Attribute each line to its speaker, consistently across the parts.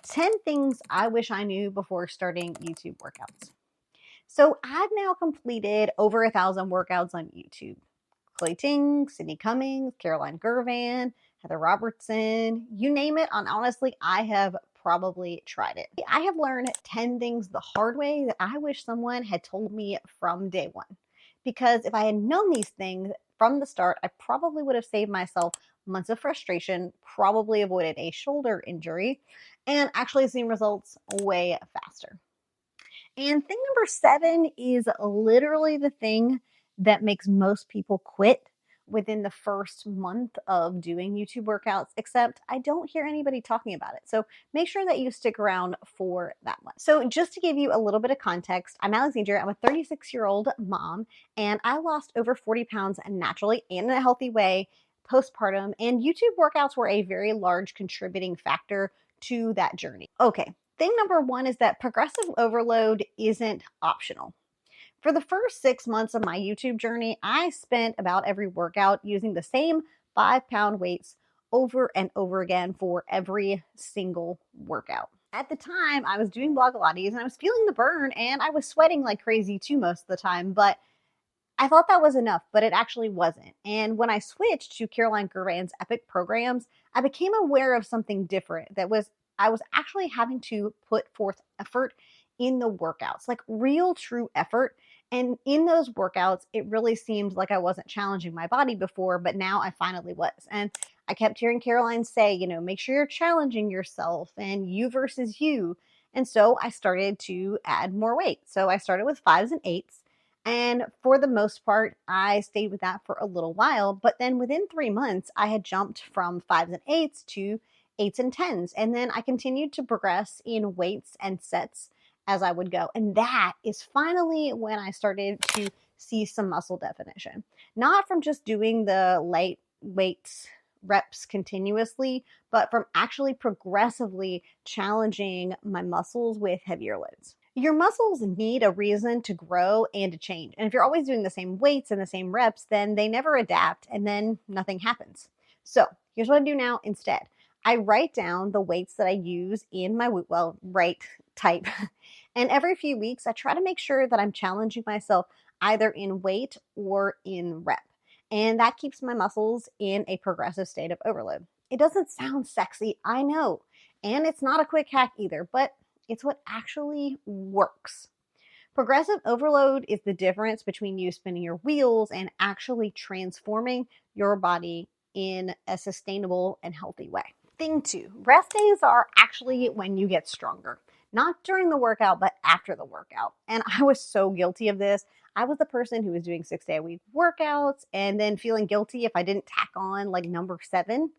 Speaker 1: 10 things I wish I knew before starting YouTube workouts. So I've now completed over 1,000 workouts on YouTube. Chloe Ting, Cummings, Caroline Girvan, Heather Robertson, you name it. And honestly, I have probably tried it. I have learned 10 things the hard way that I wish someone had told me from day one. Because if I had known these things from the start, I probably would have saved myself months of frustration, probably avoided a shoulder injury, and actually seen results way faster. And thing number 7 is literally the thing that makes most people quit within the first month of doing YouTube workouts, except I don't hear anybody talking about it. So make sure that you stick around for that one. So just to give you a little bit of context, I'm Alexandra. I'm a 36-year-old mom, and I lost over 40 pounds naturally and in a healthy way postpartum, and YouTube workouts were a very large contributing factor to that journey. Okay, thing number 1 is that progressive overload isn't optional. For the first 6 months of my YouTube journey, I spent about every workout using the same 5-pound weights over and over again for every single workout. At the time, I was doing Blogilates and I was feeling the burn and I was sweating like crazy too most of the time, but I thought that was enough, but it actually wasn't. And when I switched to Caroline Girvan's Epic programs, I became aware of something different. I was actually having to put forth effort in the workouts, like real true effort. And in those workouts, it really seemed like I wasn't challenging my body before, but now I finally was. And I kept hearing Caroline say, make sure you're challenging yourself and you versus you. And so I started to add more weight. So I started with 5s and 8s. And for the most part, I stayed with that for a little while. But then within 3 months, I had jumped from 5s and 8s to 8s and 10s. And then I continued to progress in weights and sets as I would go. And that is finally when I started to see some muscle definition. Not from just doing the light weights reps continuously, but from actually progressively challenging my muscles with heavier loads. Your muscles need a reason to grow and to change. And if you're always doing the same weights and the same reps, then they never adapt and then nothing happens. So here's what I do now instead. I write down the weights that I use in my type. And every few weeks, I try to make sure that I'm challenging myself either in weight or in rep. And that keeps my muscles in a progressive state of overload. It doesn't sound sexy, I know. And it's not a quick hack either, but it's what actually works. Progressive overload is the difference between you spinning your wheels and actually transforming your body in a sustainable and healthy way. Thing 2, rest days are actually when you get stronger. Not during the workout, but after the workout. And I was so guilty of this. I was the person who was doing 6-day-a-week workouts and then feeling guilty if I didn't tack on like number 7.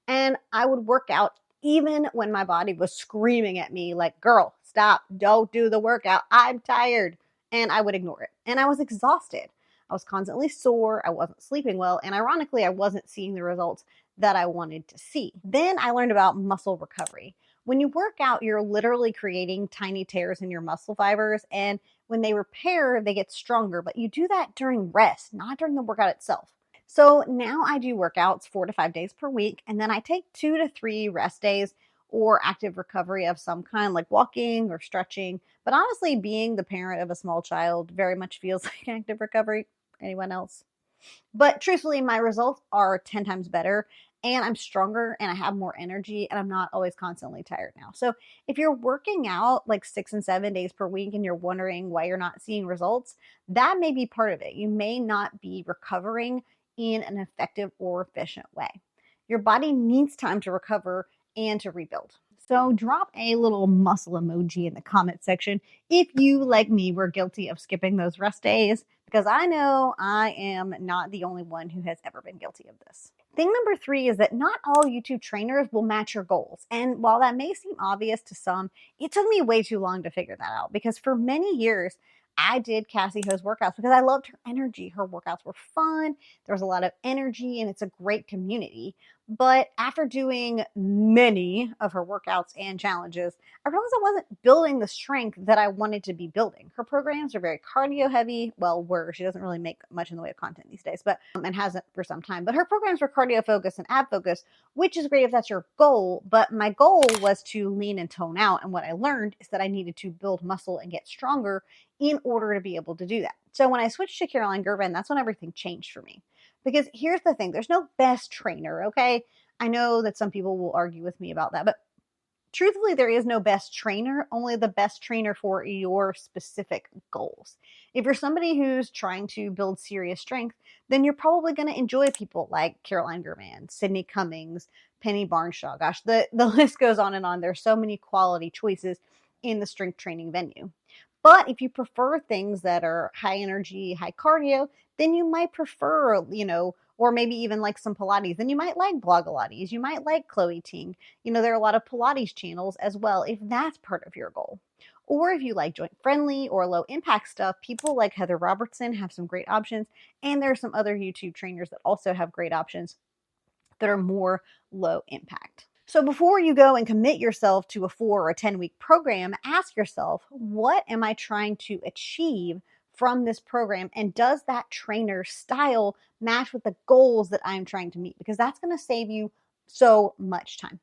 Speaker 1: And I would work out even when my body was screaming at me like, girl, stop, don't do the workout, I'm tired. And I would ignore it. And I was exhausted. I was constantly sore, I wasn't sleeping well, and ironically, I wasn't seeing the results that I wanted to see. Then I learned about muscle recovery. When you work out, you're literally creating tiny tears in your muscle fibers, and when they repair, they get stronger, but you do that during rest, not during the workout itself. So now I do workouts 4 to 5 days per week, and then I take 2 to 3 rest days or active recovery of some kind, like walking or stretching. But honestly, being the parent of a small child very much feels like active recovery. Anyone else? But truthfully, my results are 10 times better, and I'm stronger and I have more energy, and I'm not always constantly tired now. So if you're working out like 6 and 7 days per week and you're wondering why you're not seeing results, that may be part of it. You may not be recovering in an effective or efficient way. Your body needs time to recover and to rebuild. So drop a little muscle emoji in the comment section if you, like me, were guilty of skipping those rest days, because I know I am not the only one who has ever been guilty of this. Thing number 3 is that not all YouTube trainers will match your goals. And while that may seem obvious to some, it took me way too long to figure that out, because for many years, I did Cassie Ho's workouts because I loved her energy. Her workouts were fun. There was a lot of energy and it's a great community. But after doing many of her workouts and challenges, I realized I wasn't building the strength that I wanted to be building. Her programs are very cardio heavy. Well, she doesn't really make much in the way of content these days, but and hasn't for some time. But her programs were cardio focused and ab focused, which is great if that's your goal. But my goal was to lean and tone out. And what I learned is that I needed to build muscle and get stronger in order to be able to do that. So when I switched to Caroline Girvan, that's when everything changed for me. Because here's the thing, there's no best trainer, okay? I know that some people will argue with me about that, but truthfully, there is no best trainer, only the best trainer for your specific goals. If you're somebody who's trying to build serious strength, then you're probably going to enjoy people like Caroline Girvan, Sydney Cummings, Penny Barnshaw. Gosh, the list goes on and on. There's so many quality choices in the strength training venue. But if you prefer things that are high energy, high cardio, then you might prefer, or maybe even like some Pilates. Then you might like Blogilates. You might like Chloe Ting. There are a lot of Pilates channels as well, if that's part of your goal. Or if you like joint friendly or low impact stuff, people like Heather Robertson have some great options. And there are some other YouTube trainers that also have great options that are more low impact. So before you go and commit yourself to a 4 or a 10-week program, ask yourself, what am I trying to achieve from this program? And does that trainer's style match with the goals that I'm trying to meet? Because that's going to save you so much time.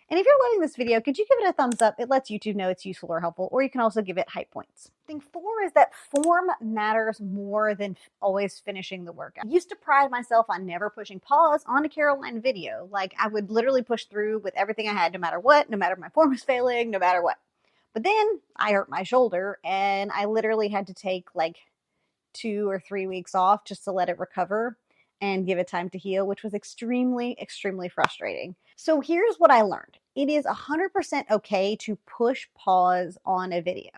Speaker 1: And if you're loving this video, could you give it a thumbs up? It lets YouTube know it's useful or helpful, or you can also give it hype points. Thing 4 is that form matters more than always finishing the workout. I used to pride myself on never pushing pause on a Caroline video. Like, I would literally push through with everything I had, no matter what, no matter if my form was failing, no matter what. But then I hurt my shoulder and I literally had to take like 2 or 3 weeks off just to let it recover and give it time to heal, which was extremely, extremely frustrating. So here's what I learned. It is 100% okay to push pause on a video.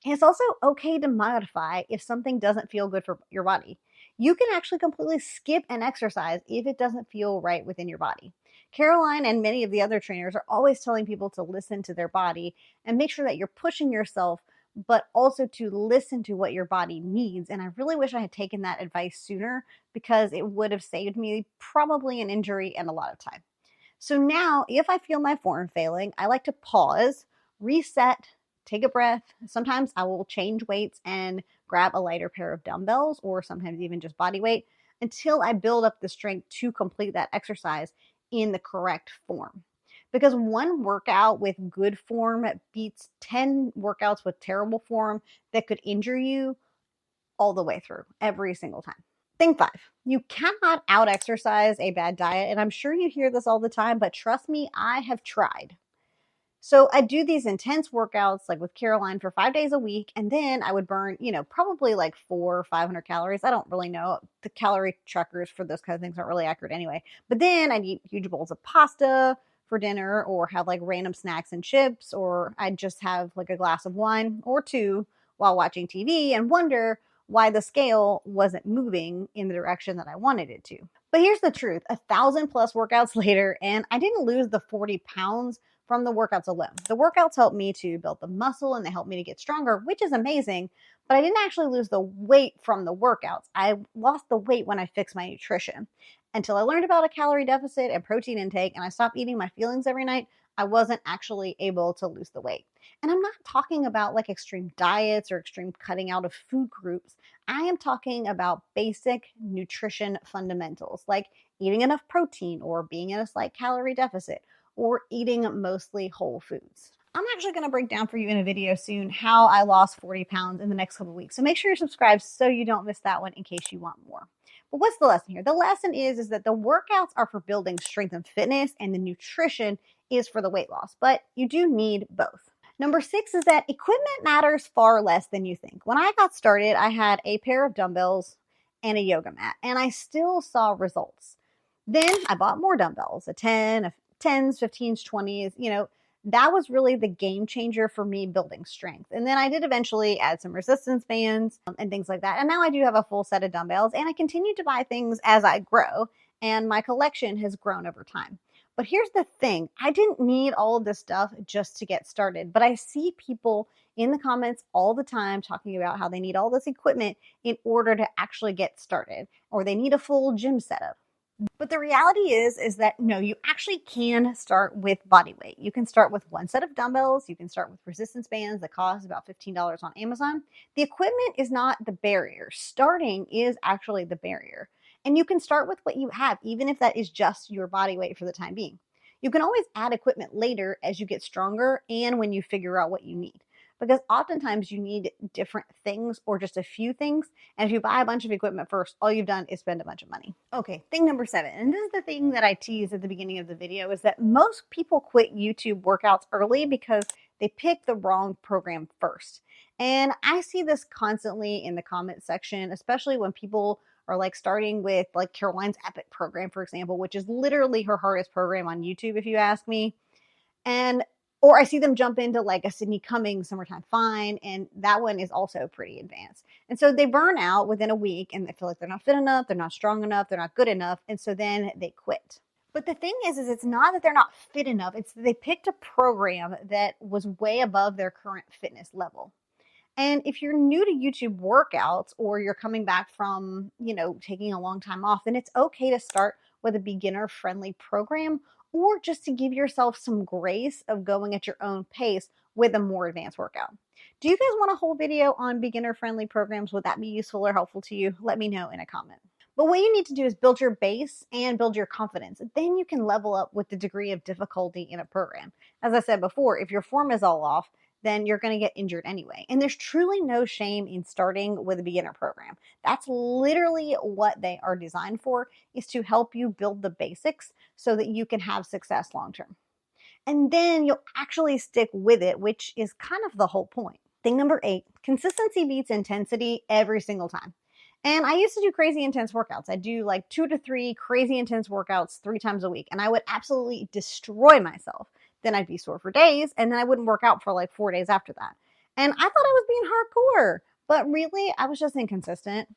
Speaker 1: And it's also okay to modify if something doesn't feel good for your body. You can actually completely skip an exercise if it doesn't feel right within your body. Caroline and many of the other trainers are always telling people to listen to their body and make sure that you're pushing yourself, but also to listen to what your body needs. And I really wish I had taken that advice sooner, because it would have saved me probably an injury and a lot of time. So now, if I feel my form failing, I like to pause, reset, take a breath. Sometimes I will change weights and grab a lighter pair of dumbbells, or sometimes even just body weight, until I build up the strength to complete that exercise in the correct form. Because one workout with good form beats 10 workouts with terrible form that could injure you all the way through, every single time. Thing 5, you cannot out-exercise a bad diet. And I'm sure you hear this all the time, but trust me, I have tried. So I do these intense workouts like with Caroline for 5 days a week. And then I would burn, probably like 400 or 500 calories. I don't really know. The calorie trackers for those kind of things aren't really accurate anyway. But then I'd eat huge bowls of pasta for dinner, or have like random snacks and chips, or I'd just have like a glass of wine or 2 while watching TV and wonder why the scale wasn't moving in the direction that I wanted it to. But here's the truth, 1,000 plus workouts later, and I didn't lose the 40 pounds from the workouts alone. The workouts helped me to build the muscle and they helped me to get stronger, which is amazing, but I didn't actually lose the weight from the workouts. I lost the weight when I fixed my nutrition. Until I learned about a calorie deficit and protein intake and I stopped eating my feelings every night, I wasn't actually able to lose the weight. And I'm not talking about like extreme diets or extreme cutting out of food groups. I am talking about basic nutrition fundamentals, like eating enough protein or being in a slight calorie deficit or eating mostly whole foods. I'm actually going to break down for you in a video soon how I lost 40 pounds in the next couple of weeks. So make sure you're subscribed so you don't miss that one in case you want more. But what's the lesson here? The lesson is that the workouts are for building strength and fitness, and the nutrition is for the weight loss, but you do need both. Number 6 is that equipment matters far less than you think. When I got started, I had a pair of dumbbells and a yoga mat, and I still saw results. Then I bought more dumbbells, a 10, a 10s, 15s, 20s, that was really the game changer for me building strength. And then I did eventually add some resistance bands and things like that. And now I do have a full set of dumbbells, and I continue to buy things as I grow, and my collection has grown over time. But here's the thing, I didn't need all of this stuff just to get started, but I see people in the comments all the time talking about how they need all this equipment in order to actually get started, or they need a full gym setup. But the reality is that no, you actually can start with body weight. You can start with one set of dumbbells. You can start with resistance bands that cost about $15 on Amazon. The equipment is not the barrier. Starting is actually the barrier. And you can start with what you have, even if that is just your body weight for the time being. You can always add equipment later as you get stronger and when you figure out what you need. Because oftentimes you need different things or just a few things. And if you buy a bunch of equipment first, all you've done is spend a bunch of money. Okay, thing number 7. And this is the thing that I teased at the beginning of the video, is that most people quit YouTube workouts early because they pick the wrong program first. And I see this constantly in the comment section, especially when people are like starting with like Caroline's Epic program, for example, which is literally her hardest program on YouTube, if you ask me. And or I see them jump into like a Sydney Cummings Summertime Fine, and that one is also pretty advanced. And so they burn out within a week and they feel like they're not fit enough, they're not strong enough, they're not good enough, and so then they quit. But the thing is it's not that they're not fit enough, it's that they picked a program that was way above their current fitness level. And if you're new to YouTube workouts or you're coming back from, taking a long time off, then it's okay to start with a beginner friendly program or just to give yourself some grace of going at your own pace with a more advanced workout. Do you guys want a whole video on beginner friendly programs? Would that be useful or helpful to you? Let me know in a comment. But what you need to do is build your base and build your confidence. Then you can level up with the degree of difficulty in a program. As I said before, if your form is all off, then you're going to get injured anyway. And there's truly no shame in starting with a beginner program. That's literally what they are designed for, is to help you build the basics so that you can have success long term. And then you'll actually stick with it, which is kind of the whole point. Thing number 8, consistency beats intensity every single time. And I used to do crazy intense workouts. I'd do like 2 to 3 crazy intense workouts 3 times a week, and I would absolutely destroy myself. Then I'd be sore for days, and then I wouldn't work out for like 4 days after that. And I thought I was being hardcore, but really I was just inconsistent.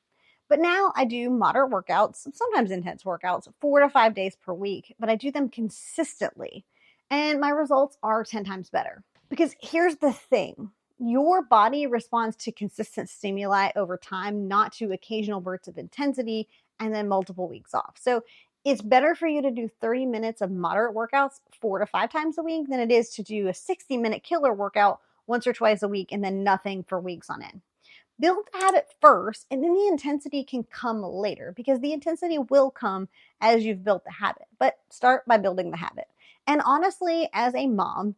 Speaker 1: But now I do moderate workouts, sometimes intense workouts, 4 to 5 days per week, but I do them consistently. And my results are 10 times better. Because here's the thing. Your body responds to consistent stimuli over time, not to occasional bursts of intensity and then multiple weeks off. So it's better for you to do 30 minutes of moderate workouts 4 to 5 times a week than it is to do a 60-minute killer workout once or twice a week and then nothing for weeks on end. Build the habit first, and then the intensity can come later, because the intensity will come as you've built the habit. But start by building the habit. And honestly, as a mom,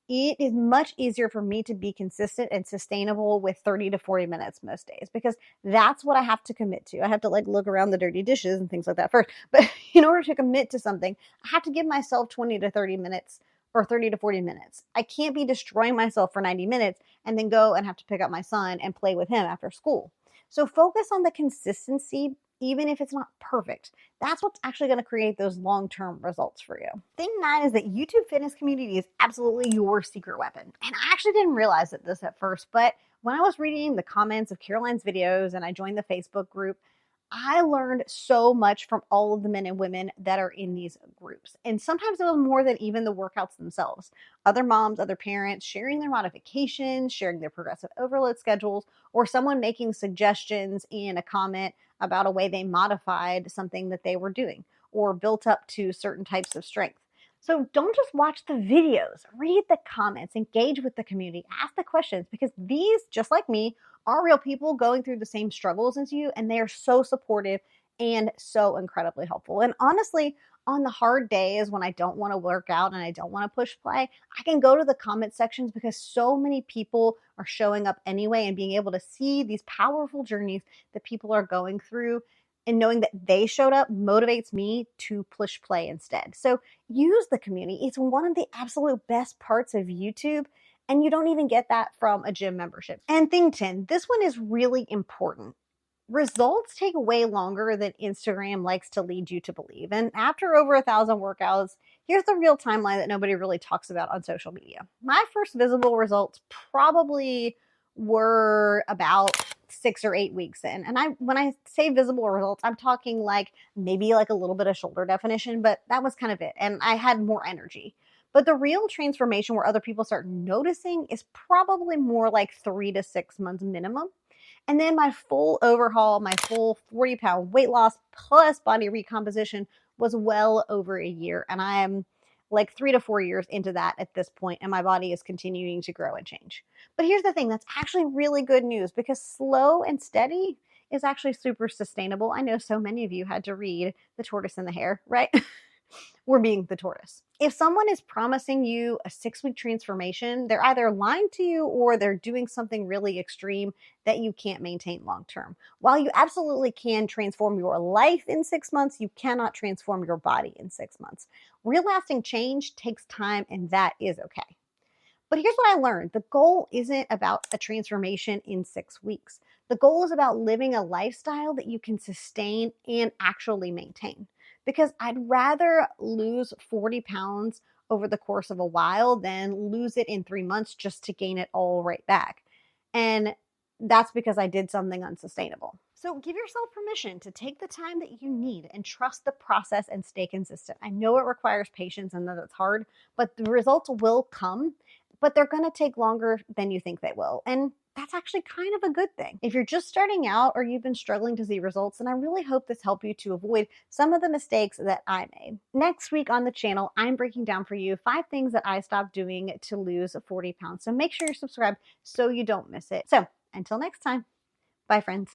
Speaker 1: it is much easier for me to be consistent and sustainable with 30 to 40 minutes most days, because that's what I have to commit to. I have to look around the dirty dishes and things like that first. But in order to commit to something, I have to give myself 20 to 30 minutes or 30 to 40 minutes. I can't be destroying myself for 90 minutes and then go and have to pick up my son and play with him after school. So focus on the consistency, even if it's not perfect. That's what's actually going to create those long-term results for you. Thing 9 is that YouTube fitness community is absolutely your secret weapon. And I actually didn't realize this at first, but when I was reading the comments of Caroline's videos and I joined the Facebook group, I learned so much from all of the men and women that are in these groups. And sometimes it was more than even the workouts themselves. Other moms, other parents sharing their modifications, sharing their progressive overload schedules, or someone making suggestions in a comment about a way they modified something that they were doing or built up to certain types of strength. So don't just watch the videos, read the comments, engage with the community, ask the questions, because these, just like me, are real people going through the same struggles as you, and they are so supportive and so incredibly helpful. And honestly, on the hard days when I don't want to work out and I don't want to push play, I can go to the comment sections because so many people are showing up anyway, and being able to see these powerful journeys that people are going through and knowing that they showed up motivates me to push play instead. So use the community. It's one of the absolute best parts of YouTube, and you don't even get that from a gym membership. And thing 10, this one is really important. Results take way longer than Instagram likes to lead you to believe. And after over 1,000 workouts, here's the real timeline that nobody really talks about on social media. My first visible results probably were about 6 or 8 weeks in. And when I say visible results, I'm talking maybe a little bit of shoulder definition, but that was kind of it. And I had more energy. But the real transformation where other people start noticing is probably more like 3 to 6 months minimum. And then my full overhaul, my full 40-pound weight loss plus body recomposition was well over a year, and I am like 3 to 4 years into that at this point, and my body is continuing to grow and change. But here's the thing, that's actually really good news, because slow and steady is actually super sustainable. I know so many of you had to read The Tortoise and the Hare, right? We're being the tortoise. If someone is promising you a 6-week transformation, they're either lying to you or they're doing something really extreme that you can't maintain long term. While you absolutely can transform your life in 6 months, you cannot transform your body in 6 months. Real lasting change takes time, and that is okay. But here's what I learned. The goal isn't about a transformation in 6 weeks. The goal is about living a lifestyle that you can sustain and actually maintain. Because I'd rather lose 40 pounds over the course of a while than lose it in 3 months just to gain it all right back. And that's because I did something unsustainable. So give yourself permission to take the time that you need and trust the process and stay consistent. I know it requires patience and that it's hard, but the results will come, but they're going to take longer than you think they will. And that's actually kind of a good thing. If you're just starting out or you've been struggling to see results, then I really hope this helped you to avoid some of the mistakes that I made. Next week on the channel, I'm breaking down for you 5 things that I stopped doing to lose 40 pounds. So make sure you're subscribed so you don't miss it. So until next time, bye friends.